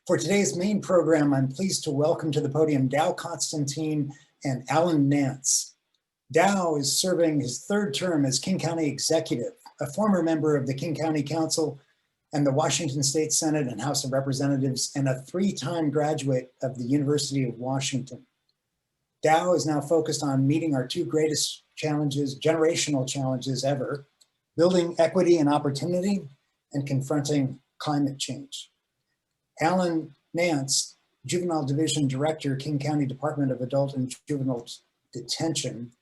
For today's main program, I'm pleased to welcome to the podium Dow Constantine and Allen Nance. Dow is serving his third term as King County Executive, a former member of the King County Council and the Washington State Senate and House of Representatives, and a three-time graduate of the University of Washington. Dow is now focused on meeting our two greatest challenges, generational challenges ever, building equity and opportunity and confronting climate change. Allen Nance, Juvenile Division Director, King County Department of Adult and Juvenile Detention.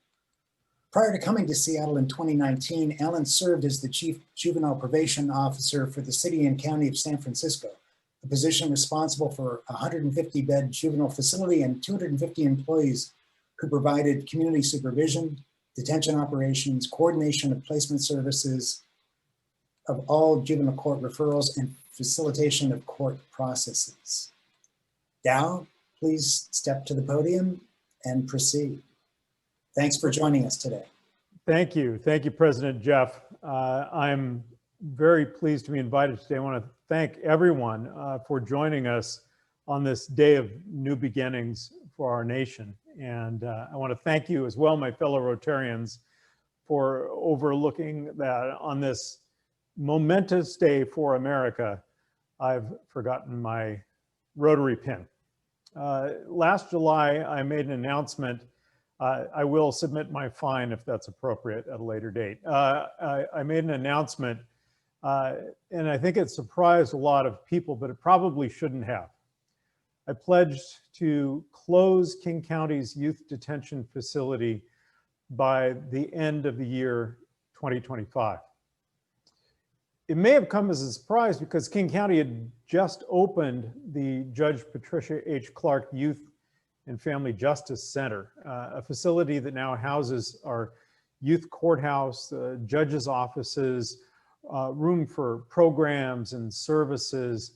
Prior to coming to Seattle in 2019, Allen served as the Chief Juvenile Probation Officer for the City and County of San Francisco, a position responsible for a 150-bed juvenile facility and 250 employees who provided community supervision, detention operations, coordination of placement services of all juvenile court referrals, and facilitation of court processes. Dow, please step to the podium and proceed. Thanks for joining us today. Thank you. Thank you, President Jeff. I'm very pleased to be invited today. I want to thank everyone for joining us on this day of new beginnings for our nation. And I want to thank you as well, my fellow Rotarians, for overlooking that on this momentous day for America. I've forgotten my Rotary pin. Last July, I made an announcement. I will submit my fine if that's appropriate at a later date. I made an announcement, and I think it surprised a lot of people, but it probably shouldn't have. I pledged to close King County's youth detention facility by the end of the year 2025. It may have come as a surprise because King County had just opened the Judge Patricia H. Clark Youth and Family Justice Center, a facility that now houses our youth courthouse, judges' offices, room for programs and services,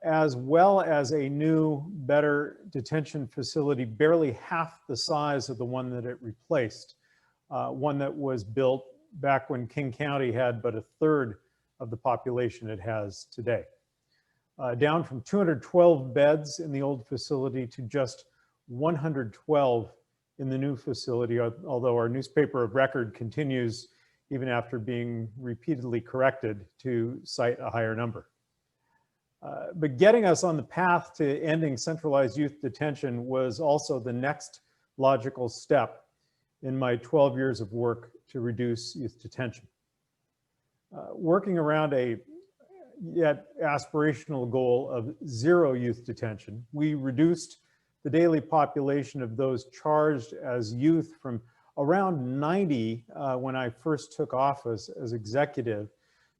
as well as a new, better detention facility, barely half the size of the one that it replaced, one that was built back when King County had but a third of the population it has today. Down from 212 beds in the old facility to just 112 in the new facility, although our newspaper of record continues, even after being repeatedly corrected, to cite a higher number. But getting us on the path to ending centralized youth detention was also the next logical step in my 12 years of work to reduce youth detention. Working around a yet aspirational goal of zero youth detention, we reduced the daily population of those charged as youth from around 90 when I first took office as executive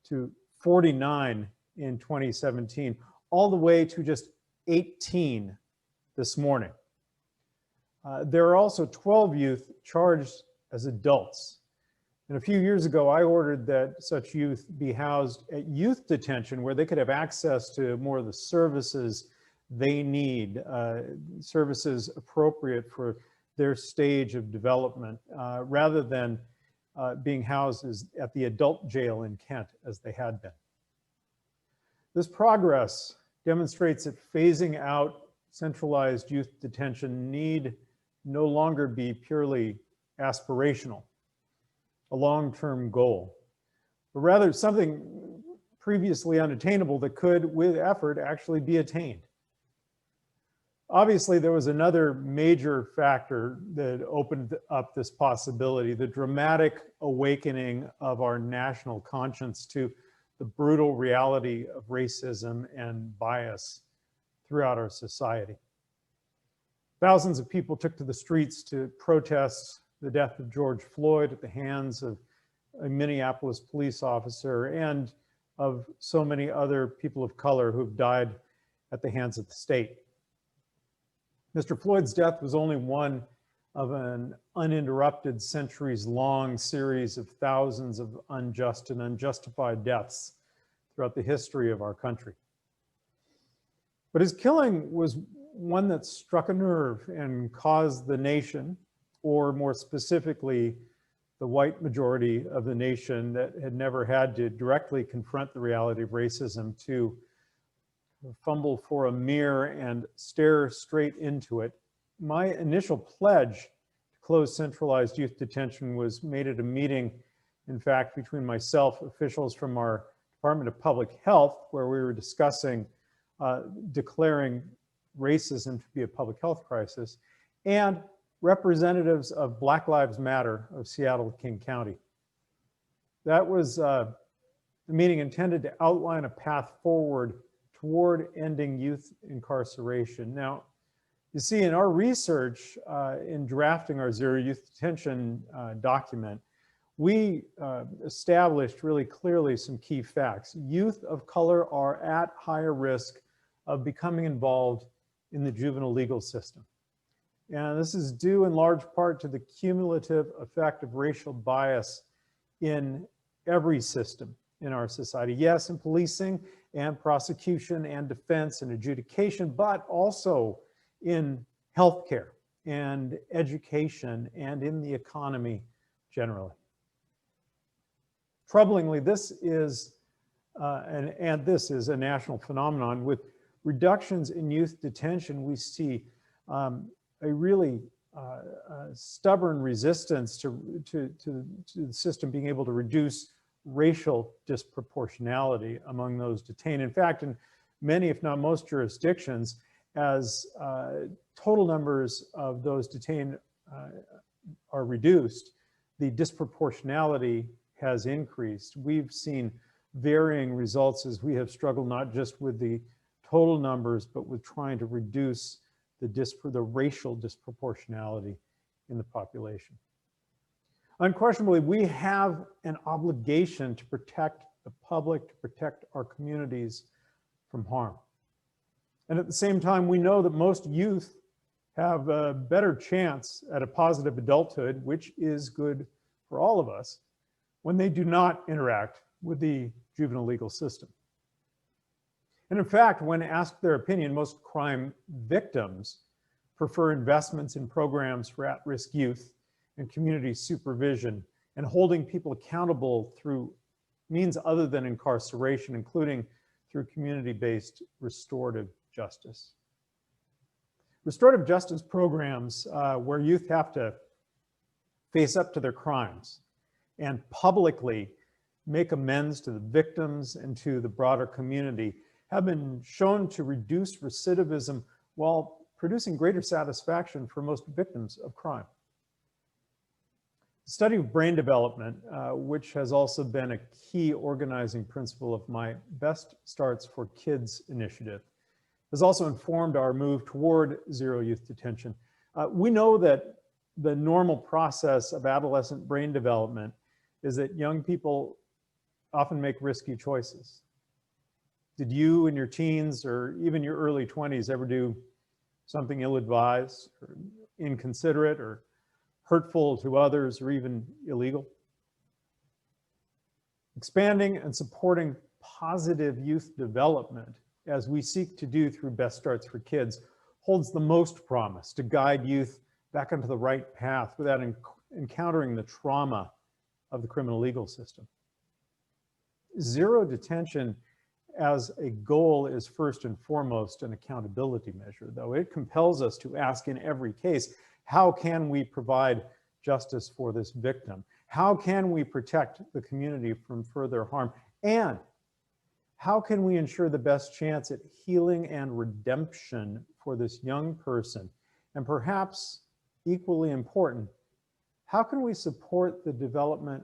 to 49 in 2017, all the way to just 18 this morning. There are also 12 youth charged as adults. And a few years ago, I ordered that such youth be housed at youth detention where they could have access to more of the services they need, services appropriate for their stage of development, rather than being housed at the adult jail in Kent as they had been. This progress demonstrates that phasing out centralized youth detention need no longer be purely aspirational, a long-term goal, but rather something previously unattainable that could, with effort, actually be attained. Obviously, there was another major factor that opened up this possibility, the dramatic awakening of our national conscience to the brutal reality of racism and bias throughout our society. Thousands of people took to the streets to protest the death of George Floyd at the hands of a Minneapolis police officer and of so many other people of color who've died at the hands of the state. Mr. Floyd's death was only one of an uninterrupted centuries-long series of thousands of unjust and unjustified deaths throughout the history of our country. But his killing was one that struck a nerve and caused the nation, or more specifically, the white majority of the nation that had never had to directly confront the reality of racism, to fumble for a mirror and stare straight into it. My initial pledge to close centralized youth detention was made at a meeting, in fact, between myself, officials from our Department of Public Health, where we were discussing declaring racism to be a public health crisis, and representatives of Black Lives Matter of Seattle, King County. That was a meeting intended to outline a path forward toward ending youth incarceration. Now, you see, in our research, in drafting our Zero Youth Detention document, we established really clearly some key facts. Youth of color are at higher risk of becoming involved in the juvenile legal system. And this is due in large part to the cumulative effect of racial bias in every system in our society. Yes, in policing and prosecution and defense and adjudication, but also in healthcare and education and in the economy generally. Troublingly, this is, this is a national phenomenon. With reductions in youth detention, we see a really stubborn resistance to the system being able to reduce racial disproportionality among those detained. In fact, in many, if not most jurisdictions, as total numbers of those detained are reduced, the disproportionality has increased. We've seen varying results as we have struggled not just with the total numbers, but with trying to reduce the racial disproportionality in the population. Unquestionably, we have an obligation to protect the public, to protect our communities from harm. And at the same time, we know that most youth have a better chance at a positive adulthood, which is good for all of us, when they do not interact with the juvenile legal system. And in fact, when asked their opinion, most crime victims prefer investments in programs for at-risk youth and community supervision and holding people accountable through means other than incarceration, including through community-based restorative justice. Restorative justice programs where youth have to face up to their crimes and publicly make amends to the victims and to the broader community have been shown to reduce recidivism while producing greater satisfaction for most victims of crime. The study of brain development, which has also been a key organizing principle of my Best Starts for Kids initiative, has also informed our move toward zero youth detention. We know that the normal process of adolescent brain development is that young people often make risky choices. Did you in your teens or even your early 20s ever do something ill-advised or inconsiderate or hurtful to others or even illegal? Expanding and supporting positive youth development, as we seek to do through Best Starts for Kids, holds the most promise to guide youth back onto the right path without encountering the trauma of the criminal legal system. Zero detention as a goal is first and foremost an accountability measure, though. It compels us to ask in every case, how can we provide justice for this victim? How can we protect the community from further harm? And how can we ensure the best chance at healing and redemption for this young person? And perhaps equally important, how can we support the development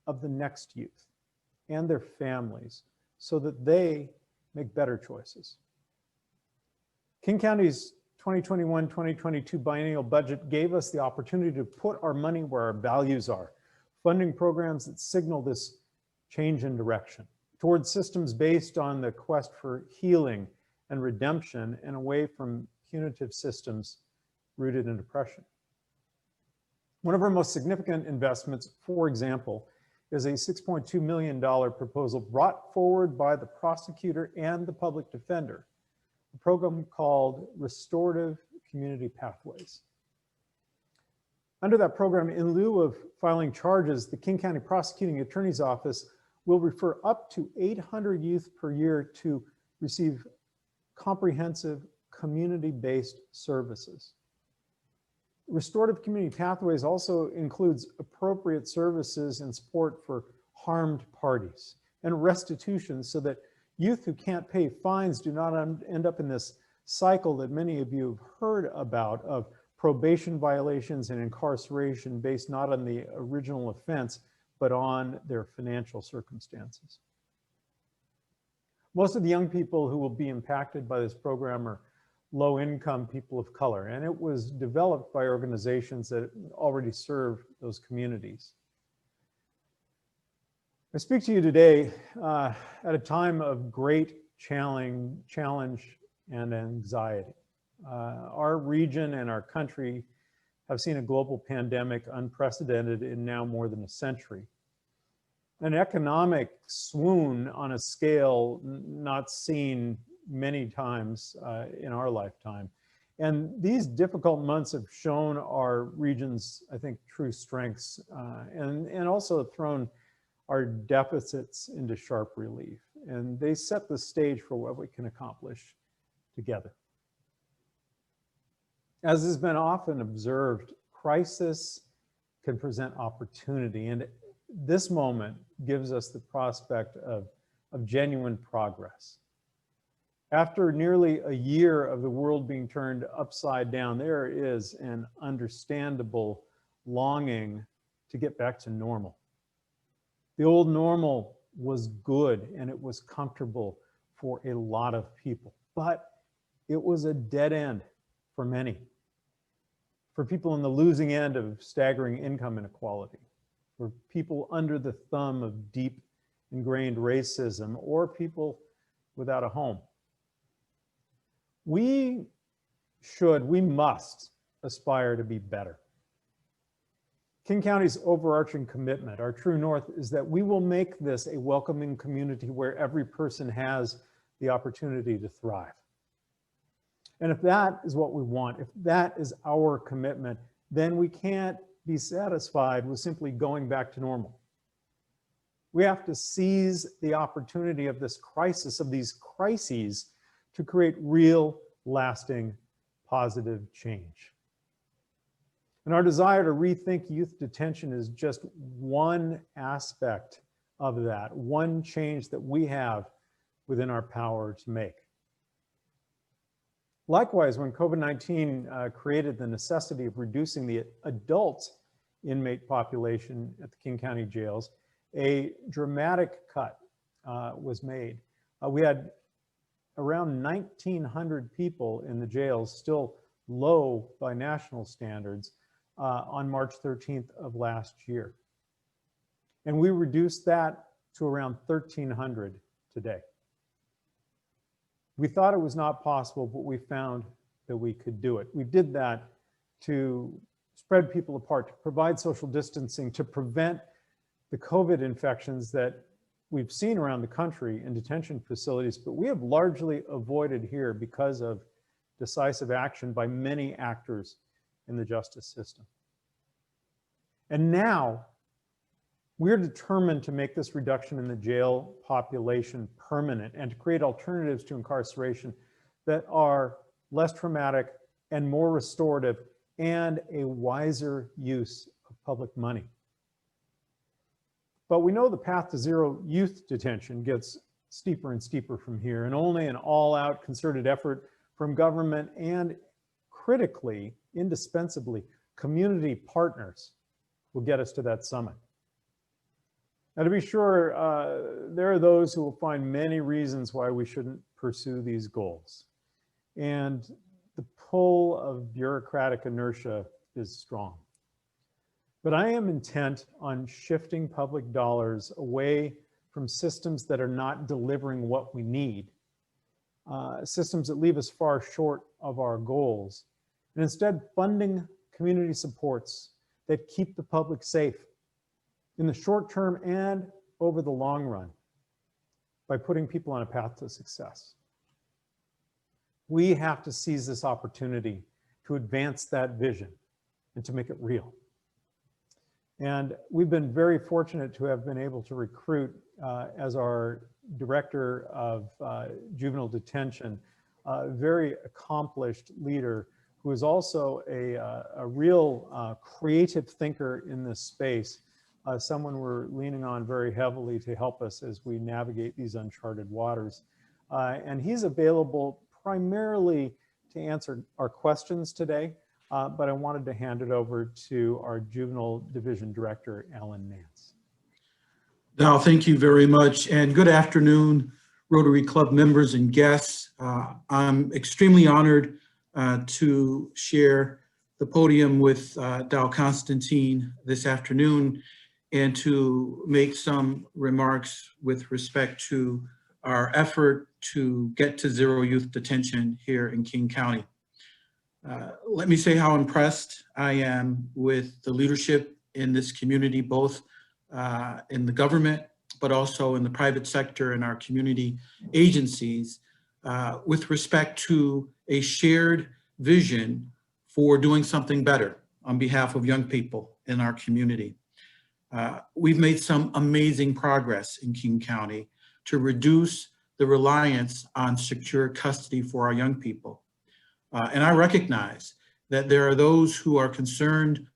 of the next youth and their families so that they make better choices? King County's 2021-2022 biennial budget gave us the opportunity to put our money where our values are, funding programs that signal this change in direction towards systems based on the quest for healing and redemption and away from punitive systems rooted in oppression. One of our most significant investments, for example, is a $6.2 million proposal brought forward by the prosecutor and the public defender, a program called Restorative Community Pathways. Under that program, in lieu of filing charges, the King County Prosecuting Attorney's Office will refer up to 800 youth per year to receive comprehensive community-based services. Restorative community pathways also includes appropriate services and support for harmed parties and restitution so that youth who can't pay fines do not end up in this cycle that many of you have heard about of probation violations and incarceration based not on the original offense, but on their financial circumstances. Most of the young people who will be impacted by this program are low-income people of color, and it was developed by organizations that already serve those communities. I speak to you today at a time of great challenge and anxiety. Our region and our country have seen a global pandemic unprecedented in now more than a century. An economic swoon on a scale not seen many times in our lifetime. And these difficult months have shown our region's, I think, true strengths and also thrown our deficits into sharp relief. And they set the stage for what we can accomplish together. As has been often observed, crisis can present opportunity, and this moment gives us the prospect of genuine progress. After nearly a year of the world being turned upside down, there is an understandable longing to get back to normal. The old normal was good and it was comfortable for a lot of people, but it was a dead end for many. For people on the losing end of staggering income inequality, for people under the thumb of deep ingrained racism, or people without a home. We must aspire to be better. King County's overarching commitment, our true north, is that we will make this a welcoming community where every person has the opportunity to thrive. And if that is what we want, if that is our commitment, then we can't be satisfied with simply going back to normal. We have to seize the opportunity of this crisis, of these crises, to create real, lasting, positive change. And our desire to rethink youth detention is just one aspect of that, one change that we have within our power to make. Likewise, when COVID-19 created the necessity of reducing the adult inmate population at the King County jails, a dramatic cut was made. We had around 1,900 people in the jails, still low by national standards, on March 13th of last year. And we reduced that to around 1,300 today. We thought it was not possible, but we found that we could do it. We did that to spread people apart, to provide social distancing, to prevent the COVID infections that we've seen around the country in detention facilities, but we have largely avoided here because of decisive action by many actors in the justice system. And now we're determined to make this reduction in the jail population permanent and to create alternatives to incarceration that are less traumatic and more restorative and a wiser use of public money. But we know the path to zero youth detention gets steeper and steeper from here, and only an all-out concerted effort from government and critically, indispensably, community partners will get us to that summit. Now, to be sure, there are those who will find many reasons why we shouldn't pursue these goals. And the pull of bureaucratic inertia is strong. But I am intent on shifting public dollars away from systems that are not delivering what we need, systems that leave us far short of our goals, and instead funding community supports that keep the public safe in the short term and over the long run by putting people on a path to success. We have to seize this opportunity to advance that vision and to make it real. And we've been very fortunate to have been able to recruit as our director of juvenile detention, a very accomplished leader who is also a real creative thinker in this space, someone we're leaning on very heavily to help us as we navigate these uncharted waters. And he's available primarily to answer our questions today, but I wanted to hand it over to our Juvenile Division Director, Allen Nance. Dow, thank you very much, and good afternoon, Rotary Club members and guests. I'm extremely honored to share the podium with Dow Constantine this afternoon and to make some remarks with respect to our effort to get to zero youth detention here in King County. Let me say how impressed I am with the leadership in this community, both in the government, but also in the private sector and our community agencies with respect to a shared vision for doing something better on behalf of young people in our community. We've made some amazing progress in King County to reduce the reliance on secure custody for our young people. And I recognize that there are those who are concerned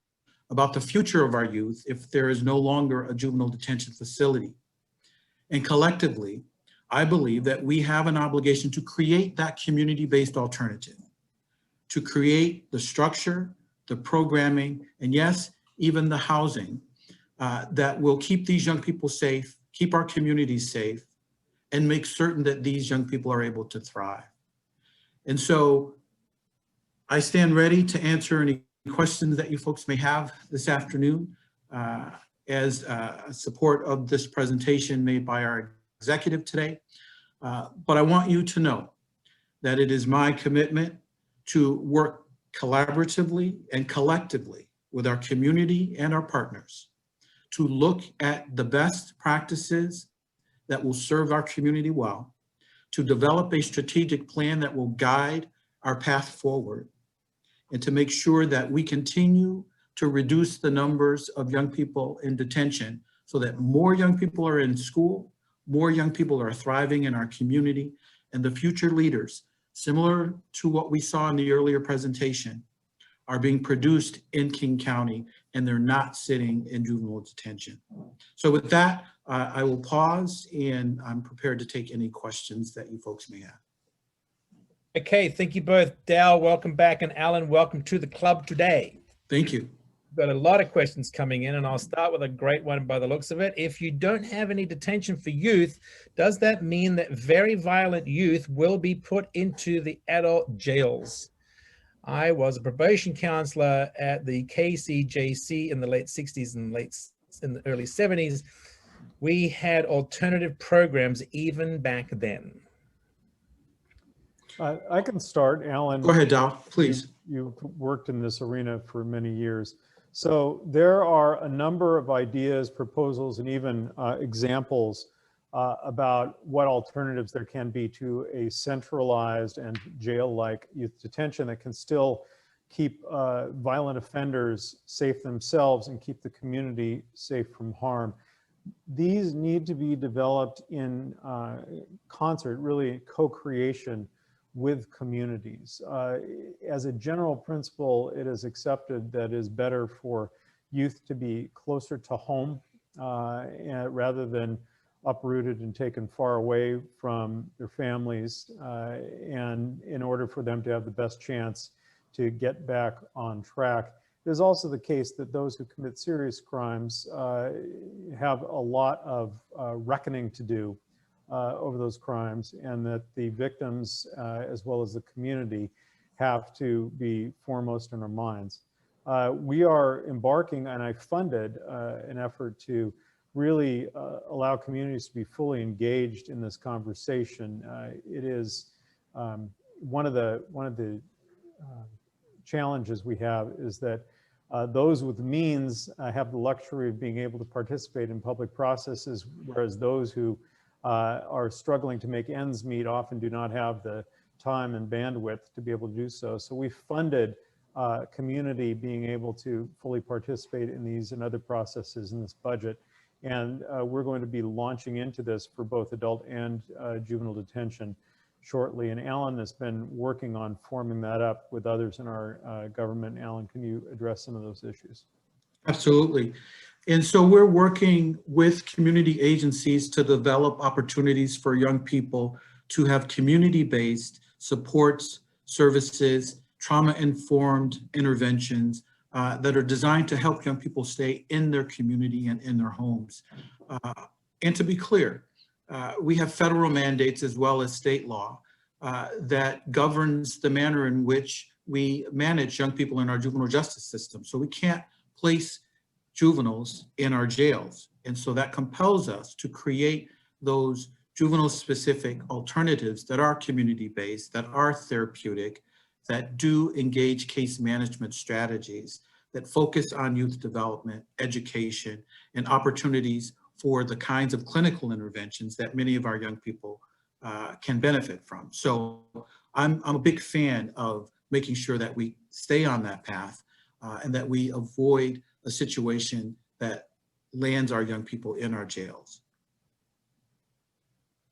about the future of our youth if there is no longer a juvenile detention facility. And collectively, I believe that we have an obligation to create that community-based alternative, to create the structure, the programming, and yes, even the housing that will keep these young people safe, keep our communities safe, and make certain that these young people are able to thrive. And so I stand ready to answer any questions that you folks may have this afternoon as support of this presentation made by our executive today. But I want you to know that it is my commitment to work collaboratively and collectively with our community and our partners to look at the best practices that will serve our community well, to develop a strategic plan that will guide our path forward, and to make sure that we continue to reduce the numbers of young people in detention so that more young people are in school, more young people are thriving in our community, and the future leaders, similar to what we saw in the earlier presentation, are being produced in King County and they're not sitting in juvenile detention. So with that, I will pause and I'm prepared to take any questions that you folks may have. Okay, thank you both. Dow, welcome back, and Allen, welcome to the club today. Thank you. We've got a lot of questions coming in, and I'll start with a great one by the looks of it. If you don't have any detention for youth, does that mean that very violent youth will be put into the adult jails? I was a probation counselor at the KCJC in the late 60s and in the early 70s. We had alternative programs even back then. I can start, Allen. Go ahead, Dow, please. You've worked in this arena for many years. So there are a number of ideas, proposals, and even examples about what alternatives there can be to a centralized and jail-like youth detention that can still keep violent offenders safe themselves and keep the community safe from harm. These need to be developed in concert, really co-creation with communities. As a general principle, it is accepted that it is better for youth to be closer to home rather than uprooted and taken far away from their families, and in order for them to have the best chance to get back on track. It is also the case that those who commit serious crimes have a lot of reckoning to do over those crimes, and that the victims as well as the community have to be foremost in our minds. We are embarking, and I funded an effort to really allow communities to be fully engaged in this conversation. It is one of the challenges we have is that those with means have the luxury of being able to participate in public processes, whereas those who are struggling to make ends meet often do not have the time and bandwidth to be able to do so. So we funded community being able to fully participate in these and other processes in this budget. And we're going to be launching into this for both adult and juvenile detention. shortly. And Alan has been working on forming that up with others in our government. Alan, can you address some of those issues? Absolutely. And so we're working with community agencies to develop opportunities for young people to have community-based supports, services, trauma-informed interventions that are designed to help young people stay in their community and in their homes. And to be clear, we have federal mandates as well as state law that governs the manner in which we manage young people in our juvenile justice system. So we can't place juveniles in our jails. And so that compels us to create those juvenile-specific alternatives that are community-based, that are therapeutic, that do engage case management strategies, that focus on youth development, education, and opportunities for the kinds of clinical interventions that many of our young people can benefit from. So I'm a big fan of making sure that we stay on that path and that we avoid a situation that lands our young people in our jails.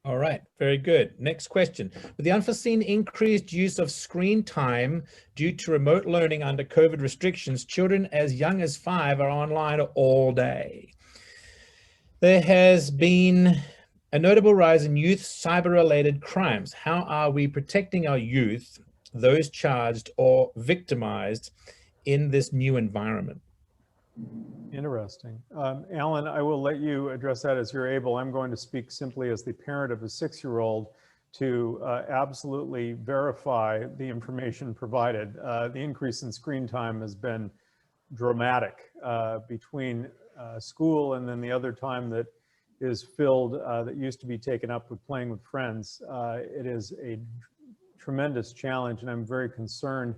All right, very good. Next question. With the unforeseen increased use of screen time due to remote learning under COVID restrictions, children as young as 5 are online all day. There has been a notable rise in youth cyber-related crimes. How are we protecting our youth, those charged or victimized in this new environment? Interesting. Alan, I will let you address that as you're able. I'm going to speak simply as the parent of a 6-year-old to absolutely verify the information provided. The increase in screen time has been dramatic between school and then the other time that is filled that used to be taken up with playing with friends. It is a tremendous challenge, and I'm very concerned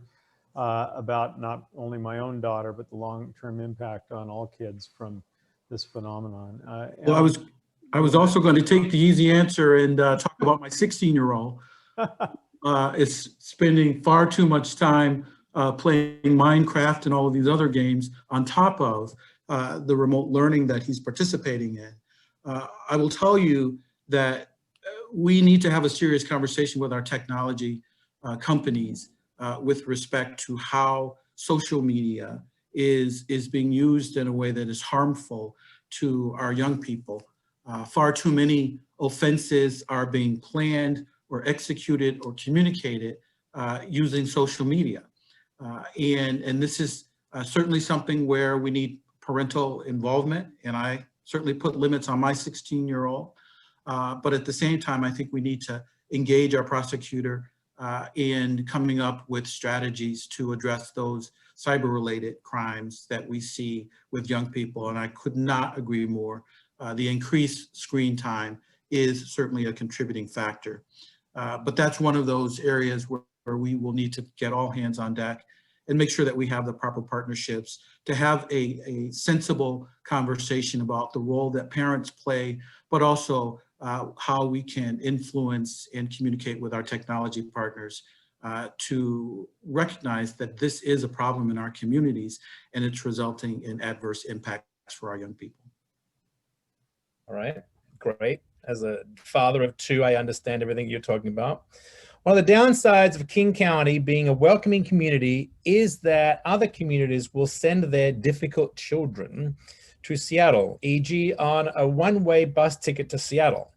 about not only my own daughter, but the long-term impact on all kids from this phenomenon. Well, I was also going to take the easy answer and talk about my 16-year-old. Is spending far too much time playing Minecraft and all of these other games on top of the remote learning that he's participating in. I will tell you that we need to have a serious conversation with our technology companies with respect to how social media is being used in a way that is harmful to our young people. Far too many offenses are being planned or executed or communicated using social media. And this is certainly something where we need parental involvement, and I certainly put limits on my 16-year-old. But at the same time, I think we need to engage our prosecutor in coming up with strategies to address those cyber-related crimes that we see with young people. And I could not agree more. The increased screen time is certainly a contributing factor. But that's one of those areas where we will need to get all hands on deck and make sure that we have the proper partnerships to have a sensible conversation about the role that parents play, but also how we can influence and communicate with our technology partners to recognize that this is a problem in our communities and it's resulting in adverse impacts for our young people. All right, great. As a father of 2, I understand everything you're talking about. One of the downsides of King County being a welcoming community is that other communities will send their difficult children to Seattle, e.g. on a one-way bus ticket to Seattle.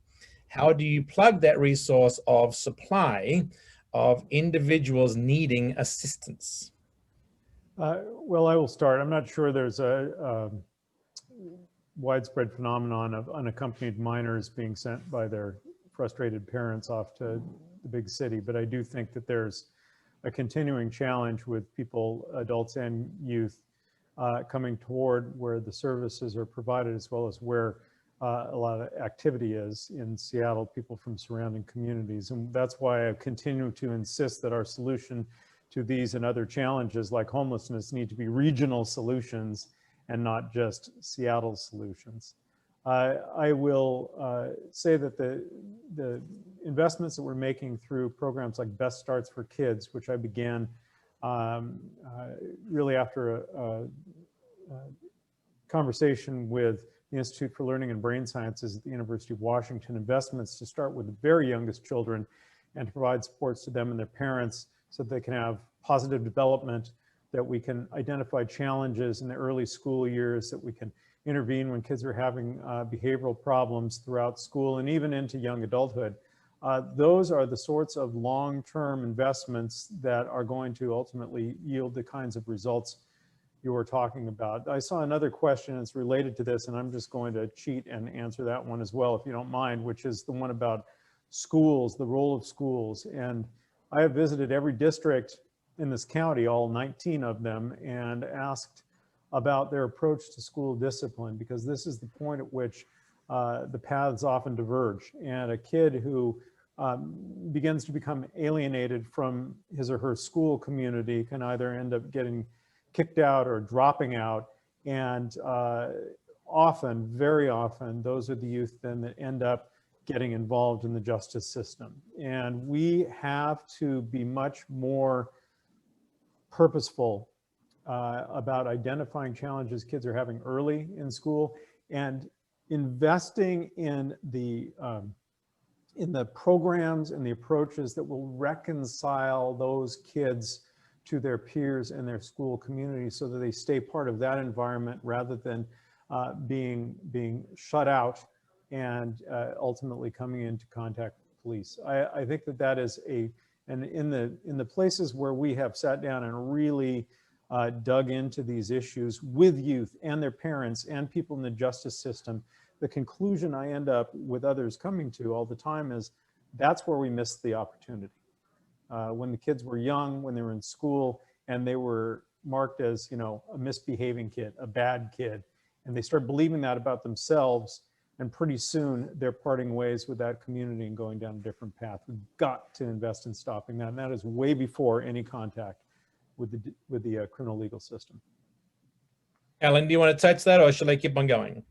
How do you plug that resource of supply of individuals needing assistance? Well, I will start. I'm not sure there's a widespread phenomenon of unaccompanied minors being sent by their frustrated parents off to the big city, but I do think that there's a continuing challenge with people, adults and youth, coming toward where the services are provided, as well as where a lot of activity is in Seattle, people from surrounding communities. And that's why I continue to insist that our solution to these and other challenges like homelessness need to be regional solutions and not just Seattle solutions. I will say that the investments that we're making through programs like Best Starts for Kids, which I began really after a conversation with the Institute for Learning and Brain Sciences at the University of Washington, investments to start with the very youngest children and to provide supports to them and their parents so that they can have positive development, that we can identify challenges in the early school years, that we can intervene when kids are having behavioral problems throughout school and even into young adulthood. Those are the sorts of long-term investments that are going to ultimately yield the kinds of results you were talking about. I saw another question that's related to this, and I'm just going to cheat and answer that one as well, if you don't mind, which is the one about schools, the role of schools. And I have visited every district in this county, all 19 of them, and asked about their approach to school discipline, because this is the point at which the paths often diverge. And a kid who begins to become alienated from his or her school community can either end up getting kicked out or dropping out. And often, very often, those are the youth then that end up getting involved in the justice system. And we have to be much more purposeful about identifying challenges kids are having early in school and investing in the programs and the approaches that will reconcile those kids to their peers and their school community so that they stay part of that environment rather than being shut out and ultimately coming into contact with police. I think that is and in the places where we have sat down and really dug into these issues with youth and their parents and people in the justice system, the conclusion I end up with others coming to all the time is that's where we missed the opportunity. When the kids were young, when they were in school, and they were marked as, you know, a misbehaving kid, a bad kid, and they start believing that about themselves, and pretty soon they're parting ways with that community and going down a different path. We've got to invest in stopping that, and that is way before any contact with the criminal legal system. Alan, do you want to touch that, or shall I keep on going?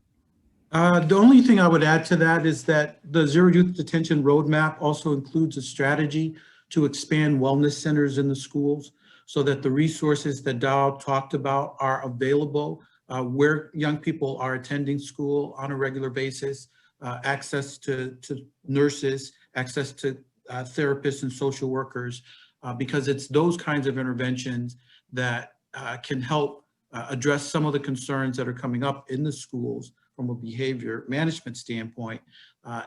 The only thing I would add to that is that the Zero Youth Detention Roadmap also includes a strategy to expand wellness centers in the schools so that the resources that Dow talked about are available where young people are attending school on a regular basis, access to nurses, access to therapists and social workers, because it's those kinds of interventions that can help address some of the concerns that are coming up in the schools from a behavior management standpoint,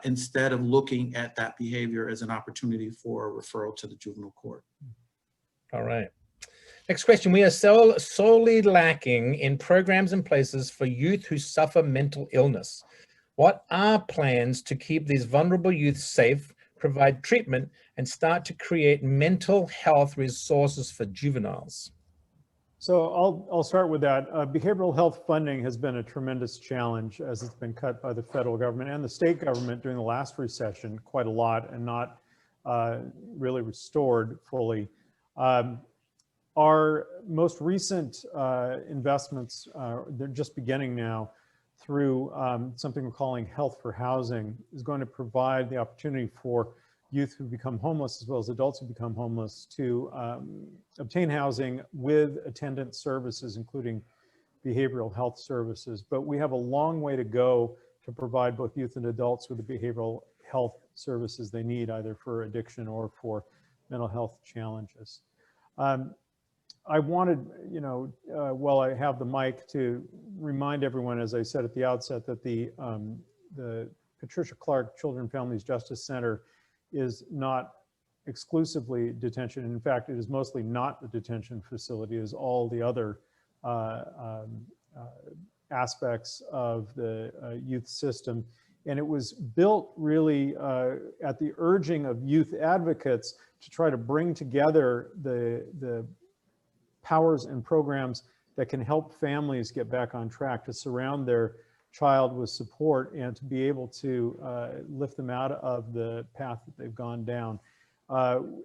instead of looking at that behavior as an opportunity for a referral to the juvenile court. All right. Next question. We are solely lacking in programs and places for youth who suffer mental illness. What are plans to keep these vulnerable youth safe, provide treatment, and start to create mental health resources for juveniles? So I'll start with that. Behavioral health funding has been a tremendous challenge as it's been cut by the federal government and the state government during the last recession quite a lot and not really restored fully. Our most recent investments, they're just beginning now through something we're calling Health for Housing, is going to provide the opportunity for youth who become homeless as well as adults who become homeless to obtain housing with attendant services, including behavioral health services. But we have a long way to go to provide both youth and adults with the behavioral health services they need, either for addiction or for mental health challenges. I wanted, while I have the mic, to remind everyone, as I said at the outset, that the Patricia Clark Children and Families Justice Center is not exclusively detention. In fact, it is mostly not the detention facility. It is all the other aspects of the youth system. And it was built really at the urging of youth advocates to try to bring together the powers and programs that can help families get back on track, to surround their child with support and to be able to lift them out of the path that they've gone down.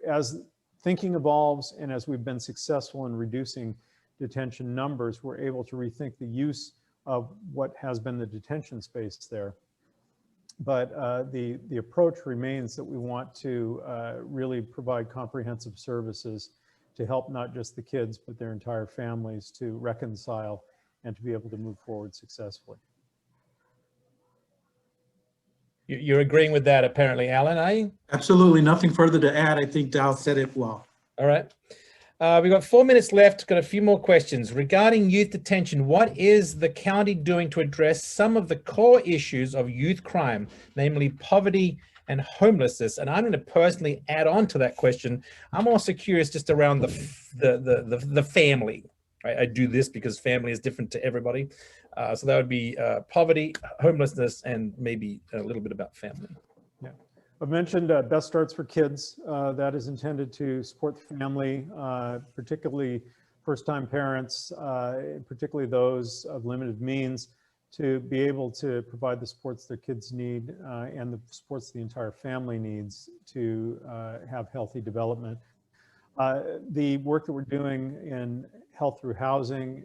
As thinking evolves and as we've been successful in reducing detention numbers, we're able to rethink the use of what has been the detention space there. But the approach remains that we want to really provide comprehensive services to help not just the kids, but their entire families to reconcile and to be able to move forward successfully. You're agreeing with that apparently, Alan, are you? Absolutely nothing further to add. I think Dow said it well. All right. We've got 4 minutes left. Got a few more questions. Regarding youth detention, what is the county doing to address some of the core issues of youth crime, namely poverty and homelessness? And I'm going to personally add on to that question. I'm also curious just around the family. Right? I do this because family is different to everybody. So that would be poverty, homelessness, and maybe a little bit about family. Yeah, I've mentioned Best Starts for Kids. That is intended to support the family, particularly first-time parents, particularly those of limited means, to be able to provide the supports their kids need and the supports the entire family needs to have healthy development. The work that we're doing in health through housing,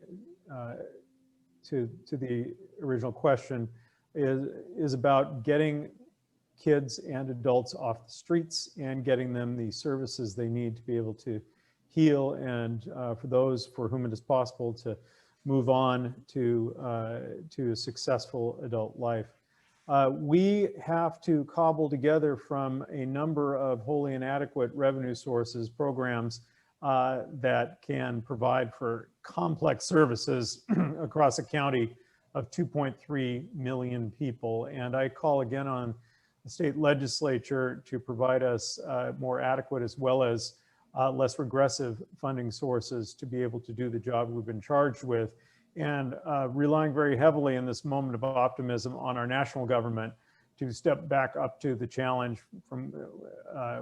to the original question, is about getting kids and adults off the streets and getting them the services they need to be able to heal, and for those for whom it is possible to move on to a successful adult life. We have to cobble together from a number of wholly inadequate revenue sources, programs that can provide for complex services across a county of 2.3 million people. And I call again on the state legislature to provide us more adequate as well as less regressive funding sources to be able to do the job we've been charged with, and relying very heavily in this moment of optimism on our national government to step back up to the challenge from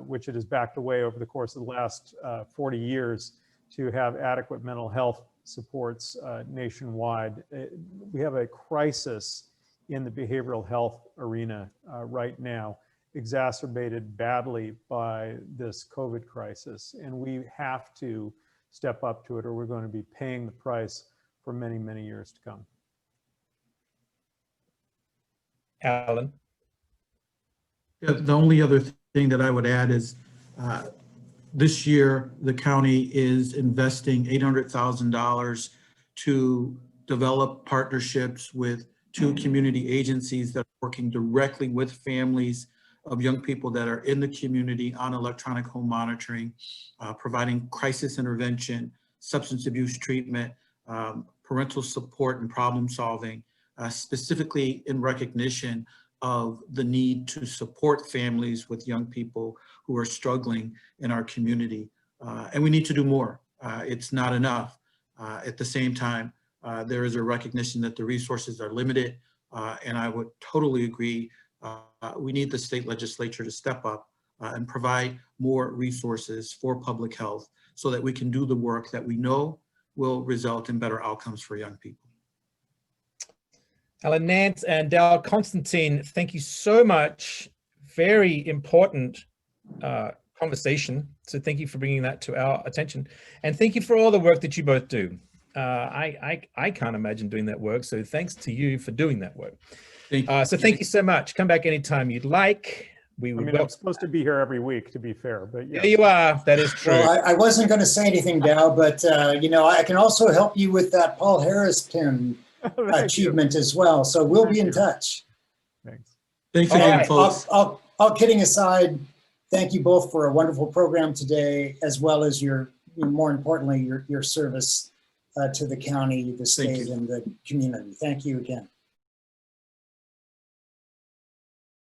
which it has backed away over the course of the last 40 years to have adequate mental health supports nationwide. We have a crisis in the behavioral health arena right now, exacerbated badly by this COVID crisis. And we have to step up to it, or we're going to be paying the price for many, many years to come. Alan? Yeah, the only other thing that I would add is this year, the county is investing $800,000 to develop partnerships with 2 community agencies that are working directly with families of young people that are in the community on electronic home monitoring, providing crisis intervention, substance abuse treatment, parental support and problem solving, specifically in recognition of the need to support families with young people who are struggling in our community. And we need to do more. It's not enough. At the same time, there is a recognition that the resources are limited, and I would totally agree. We need the state legislature to step up and provide more resources for public health so that we can do the work that we know will result in better outcomes for young people. Allen Nance and Dow Constantine, thank you so much. Very important conversation. So thank you for bringing that to our attention. And thank you for all the work that you both do. I can't imagine doing that work. So thanks to you for doing that work. Thank you. So thank you so much. Come back anytime you'd like. I'm supposed to be here every week, to be fair, but yeah. There you are. That is true. Well, I wasn't going to say anything, Dow, but you know, I can also help you with that Paul Harris pin achievement as well. So we'll be in touch. Thanks. Thanks again, right, folks. all kidding aside, thank you both for a wonderful program today, as well as more importantly, your service to the county, the state, and the community. Thank you again.